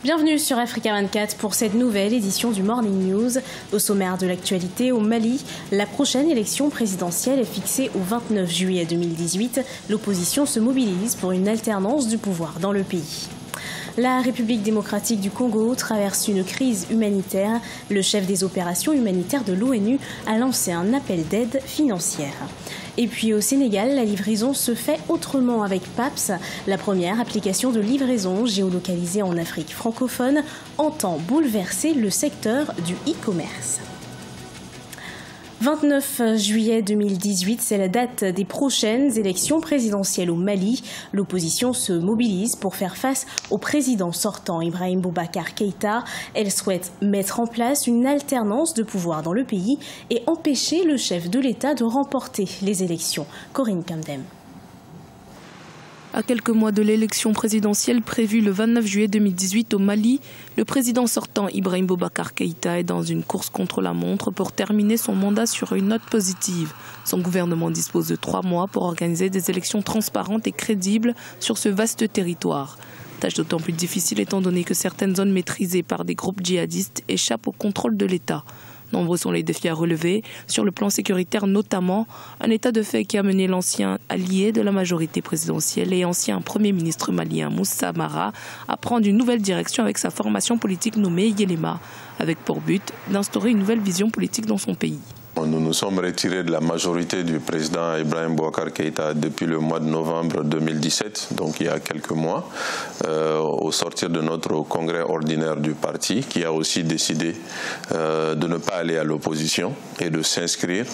Bienvenue sur Africa 24 pour cette nouvelle édition du Morning News. Au sommaire de l'actualité, au Mali, la prochaine élection présidentielle est fixée au 29 juillet 2018. L'opposition se mobilise pour une alternance du pouvoir dans le pays. La République démocratique du Congo traverse une crise humanitaire. Le chef des opérations humanitaires de l'ONU a lancé un appel d'aide financière. Et puis au Sénégal, la livraison se fait autrement avec PAPS. La première application de livraison géolocalisée en Afrique francophone entend bouleverser le secteur du e-commerce. 29 juillet 2018, c'est la date des prochaines élections présidentielles au Mali. L'opposition se mobilise pour faire face au président sortant Ibrahim Boubacar Keïta. Elle souhaite mettre en place une alternance de pouvoir dans le pays et empêcher le chef de l'État de remporter les élections. Corinne Kamdem. À quelques mois de l'élection présidentielle prévue le 29 juillet 2018 au Mali, le président sortant Ibrahim Boubacar Keïta est dans une course contre la montre pour terminer son mandat sur une note positive. Son gouvernement dispose de 3 mois pour organiser des élections transparentes et crédibles sur ce vaste territoire. Tâche d'autant plus difficile étant donné que certaines zones maîtrisées par des groupes djihadistes échappent au contrôle de l'État. Nombreux sont les défis à relever, sur le plan sécuritaire notamment, un état de fait qui a mené l'ancien allié de la majorité présidentielle et ancien Premier ministre malien Moussa Mara à prendre une nouvelle direction avec sa formation politique nommée Yelema, avec pour but d'instaurer une nouvelle vision politique dans son pays. Nous nous sommes retirés de la majorité du président Ibrahim Boubacar Keïta depuis le mois de novembre 2017, donc il y a quelques mois, au sortir de notre congrès ordinaire du parti, qui a aussi décidé de ne pas aller à l'opposition et de s'inscrire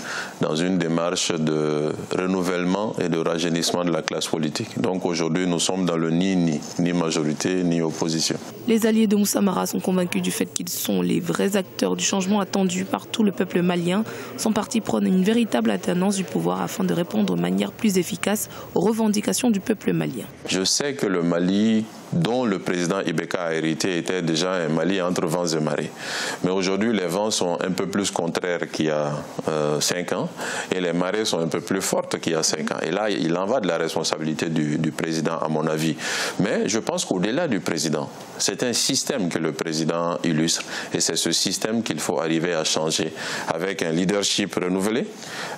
dans une démarche de renouvellement et de rajeunissement de la classe politique. Donc aujourd'hui, nous sommes dans le ni majorité ni opposition. Les alliés de Moussa Mara sont convaincus du fait qu'ils sont les vrais acteurs du changement attendu par tout le peuple malien. Son parti prône une véritable alternance du pouvoir afin de répondre de manière plus efficace aux revendications du peuple malien. Je sais que le Mali, dont le président Ibeka a hérité, était déjà un Mali entre vents et marées. Mais aujourd'hui, les vents sont un peu plus contraires qu'il y a 5 ans et les marées sont un peu plus fortes qu'il y a 5 ans. Et là, il en va de la responsabilité du président, à mon avis. Mais je pense qu'au-delà du président, c'est un système que le président illustre et c'est ce système qu'il faut arriver à changer avec un leadership renouvelé,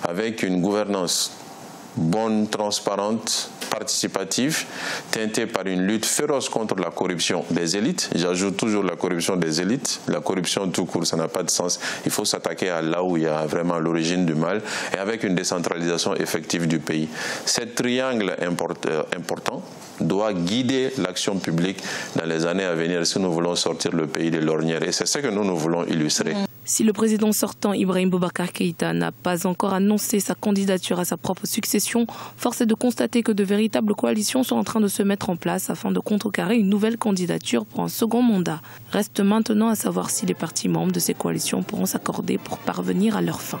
avec une gouvernance bonne, transparente, participative, teintée par une lutte féroce contre la corruption des élites. J'ajoute toujours la corruption des élites. La corruption tout court, ça n'a pas de sens. Il faut s'attaquer à là où il y a vraiment l'origine du mal et avec une décentralisation effective du pays. Ce triangle important doit guider l'action publique dans les années à venir si nous voulons sortir le pays de l'ornière. Et c'est ce que nous voulons illustrer. Si le président sortant Ibrahim Boubacar Keïta n'a pas encore annoncé sa candidature à sa propre succession, force est de constater que de véritables coalitions sont en train de se mettre en place afin de contrecarrer une nouvelle candidature pour un second mandat. Reste maintenant à savoir si les partis membres de ces coalitions pourront s'accorder pour parvenir à leur fin.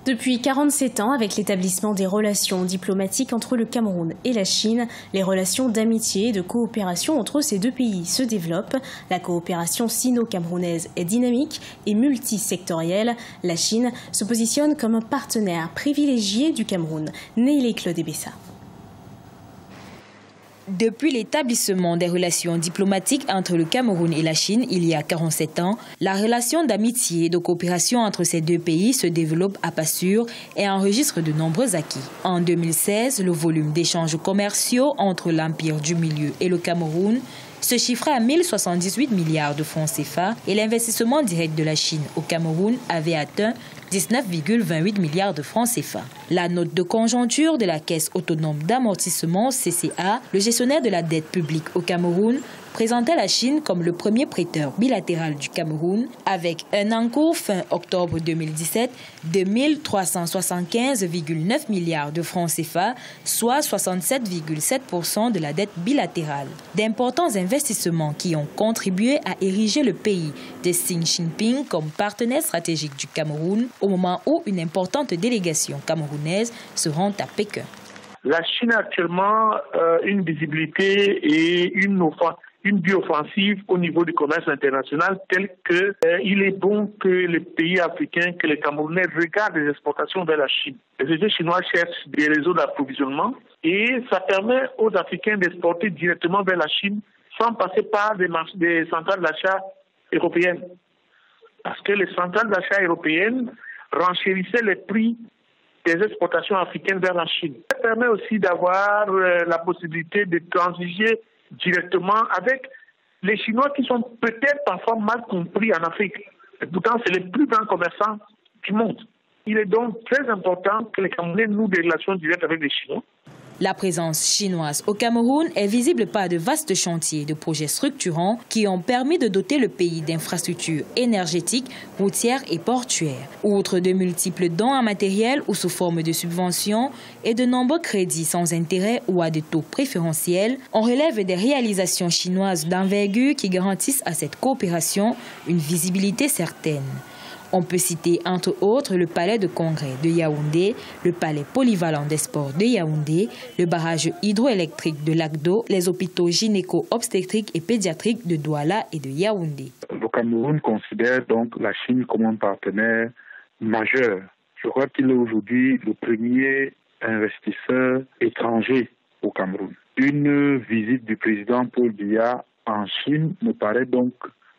Depuis 47 ans, avec l'établissement des relations diplomatiques entre le Cameroun et la Chine, les relations d'amitié et de coopération entre ces deux pays se développent. La coopération sino-camerounaise est dynamique et multisectorielle. La Chine se positionne comme un partenaire privilégié du Cameroun. Neilé Claude Ebessa. Depuis l'établissement des relations diplomatiques entre le Cameroun et la Chine il y a 47 ans, la relation d'amitié et de coopération entre ces deux pays se développe à pas sûr et enregistre de nombreux acquis. En 2016, le volume d'échanges commerciaux entre l'Empire du Milieu et le Cameroun se chiffrait à 1078 milliards de francs CFA et l'investissement direct de la Chine au Cameroun avait atteint 19,28 milliards de francs CFA. La note de conjoncture de la Caisse autonome d'amortissement CCA, le gestionnaire de la dette publique au Cameroun, présentait la Chine comme le premier prêteur bilatéral du Cameroun, avec un encours fin octobre 2017 de 1375,9 milliards de francs CFA, soit 67,7% de la dette bilatérale. D'importants investissements qui ont contribué à ériger le pays de Xi Jinping comme partenaire stratégique du Cameroun, au moment où une importante délégation camerounaise se rend à Pékin. La Chine a actuellement une visibilité et une bio-offensive au niveau du commerce international tel que il est bon que les pays africains, que les Camerounais regardent les exportations vers la Chine. Les sociétés chinoises cherchent des réseaux d'approvisionnement et ça permet aux Africains d'exporter directement vers la Chine sans passer par des centrales d'achat européennes. Parce que les centrales d'achat européennes renchérissaient les prix des exportations africaines vers la Chine. Ça permet aussi d'avoir la possibilité de transiger directement avec les Chinois qui sont peut-être parfois mal compris en Afrique. Et pourtant, c'est les plus grands commerçants du monde. Il est donc très important que les Camerounais nouent des relations directes avec les Chinois. La présence chinoise au Cameroun est visible par de vastes chantiers de projets structurants qui ont permis de doter le pays d'infrastructures énergétiques, routières et portuaires. Outre de multiples dons en matériel ou sous forme de subventions et de nombreux crédits sans intérêt ou à des taux préférentiels, on relève des réalisations chinoises d'envergure qui garantissent à cette coopération une visibilité certaine. On peut citer entre autres le palais de congrès de Yaoundé, le palais polyvalent des sports de Yaoundé, le barrage hydroélectrique de Lagdo, les hôpitaux gynéco-obstétriques et pédiatriques de Douala et de Yaoundé. Le Cameroun considère donc la Chine comme un partenaire majeur. Je crois qu'il est aujourd'hui le premier investisseur étranger au Cameroun. Une visite du président Paul Biya en Chine me paraît donc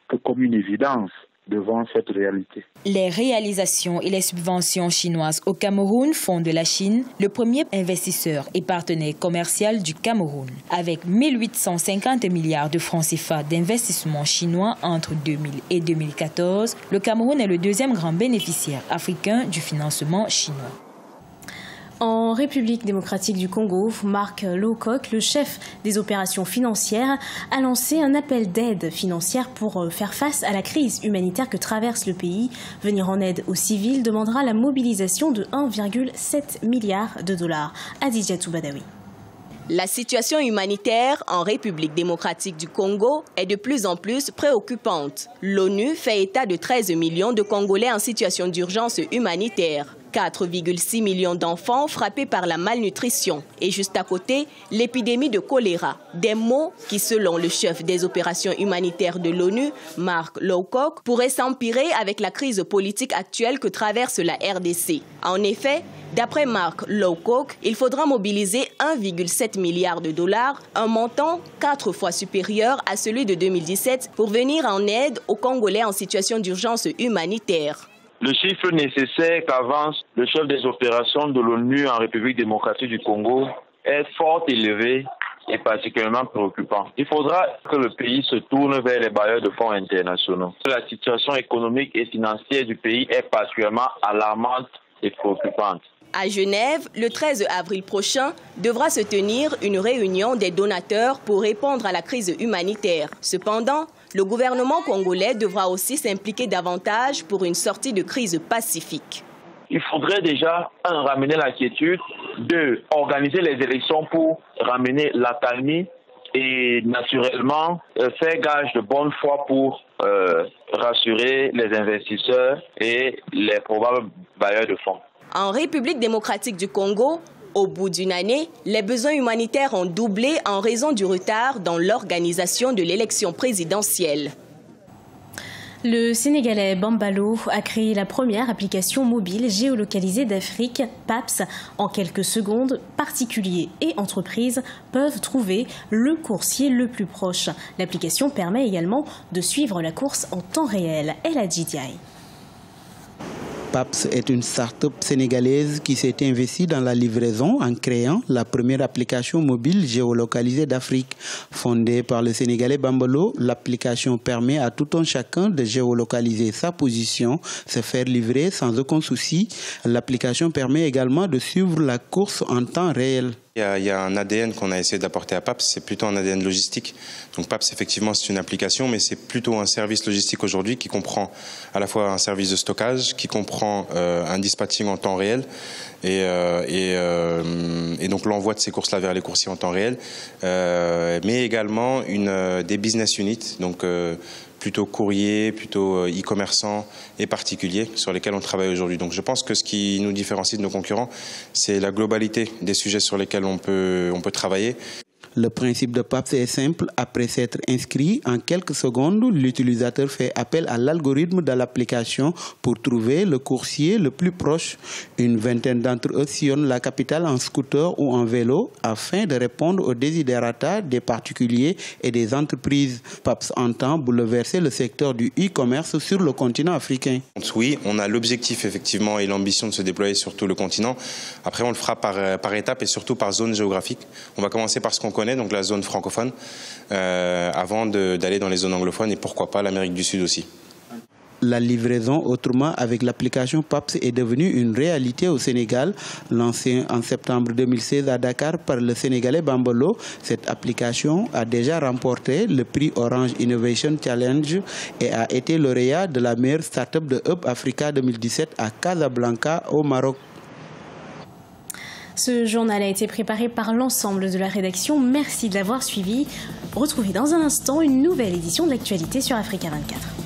que comme une évidence devant cette réalité. Les réalisations et les subventions chinoises au Cameroun font de la Chine le premier investisseur et partenaire commercial du Cameroun. Avec 1850 milliards de francs CFA d'investissement chinois entre 2000 et 2014, le Cameroun est le deuxième grand bénéficiaire africain du financement chinois. En République démocratique du Congo, Marc Lowcock, le chef des opérations financières, a lancé un appel d'aide financière pour faire face à la crise humanitaire que traverse le pays. Venir en aide aux civils demandera la mobilisation de 1,7 milliard de dollars. Adidjatou Badawi. La situation humanitaire en République démocratique du Congo est de plus en plus préoccupante. L'ONU fait état de 13 millions de Congolais en situation d'urgence humanitaire. 4,6 millions d'enfants frappés par la malnutrition. Et juste à côté, l'épidémie de choléra. Des maux qui, selon le chef des opérations humanitaires de l'ONU, Marc Lowcock, pourraient s'empirer avec la crise politique actuelle que traverse la RDC. En effet, d'après Marc Lowcock, il faudra mobiliser 1,7 milliard de dollars, un montant 4 fois supérieur à celui de 2017, pour venir en aide aux Congolais en situation d'urgence humanitaire. Le chiffre nécessaire qu'avance le chef des opérations de l'ONU en République démocratique du Congo est fort élevé et particulièrement préoccupant. Il faudra que le pays se tourne vers les bailleurs de fonds internationaux. La situation économique et financière du pays est particulièrement alarmante et préoccupante. À Genève, le 13 avril prochain, devra se tenir une réunion des donateurs pour répondre à la crise humanitaire. Cependant, le gouvernement congolais devra aussi s'impliquer davantage pour une sortie de crise pacifique. Il faudrait déjà, ramener la quiétude, organiser les élections pour ramener l'accalmie et naturellement faire gage de bonne foi pour rassurer les investisseurs et les probables bailleurs de fonds. En République démocratique du Congo, au bout d'une année, les besoins humanitaires ont doublé en raison du retard dans l'organisation de l'élection présidentielle. Le Sénégalais Bambalo a créé la première application mobile géolocalisée d'Afrique, PAPS. En quelques secondes, particuliers et entreprises peuvent trouver le coursier le plus proche. L'application permet également de suivre la course en temps réel. El Hadji Diaye. PAPS est une start-up sénégalaise qui s'est investie dans la livraison en créant la première application mobile géolocalisée d'Afrique. Fondée par le Sénégalais Bambalo, l'application permet à tout un chacun de géolocaliser sa position, se faire livrer sans aucun souci. L'application permet également de suivre la course en temps réel. Il y a un ADN qu'on a essayé d'apporter à PAPS, c'est plutôt un ADN logistique. Donc PAPS, effectivement, c'est une application, mais c'est plutôt un service logistique aujourd'hui qui comprend à la fois un service de stockage, qui comprend un dispatching en temps réel et donc l'envoi de ces courses-là vers les coursiers en temps réel, mais également des business units, donc plutôt courrier, plutôt e-commerçants et particuliers sur lesquels on travaille aujourd'hui. Donc je pense que ce qui nous différencie de nos concurrents, c'est la globalité des sujets sur lesquels on peut travailler. Le principe de PAPS est simple. Après s'être inscrit, en quelques secondes, l'utilisateur fait appel à l'algorithme de l'application pour trouver le coursier le plus proche. Une vingtaine d'entre eux sillonnent la capitale en scooter ou en vélo afin de répondre aux desiderata des particuliers et des entreprises. PAPS entend bouleverser le secteur du e-commerce sur le continent africain. Oui, on a l'objectif effectivement et l'ambition de se déployer sur tout le continent. Après, on le fera par étapes et surtout par zone géographique. On va commencer par ce qu'on connaît, donc la zone francophone, avant d'aller dans les zones anglophones et pourquoi pas l'Amérique du Sud aussi. La livraison autrement avec l'application PAPS est devenue une réalité au Sénégal. Lancée en septembre 2016 à Dakar par le Sénégalais Bambolo, cette application a déjà remporté le prix Orange Innovation Challenge et a été lauréat de la meilleure start-up de Hub Africa 2017 à Casablanca au Maroc. Ce journal a été préparé par l'ensemble de la rédaction. Merci de l'avoir suivi. Retrouvez dans un instant une nouvelle édition de l'actualité sur Africa 24.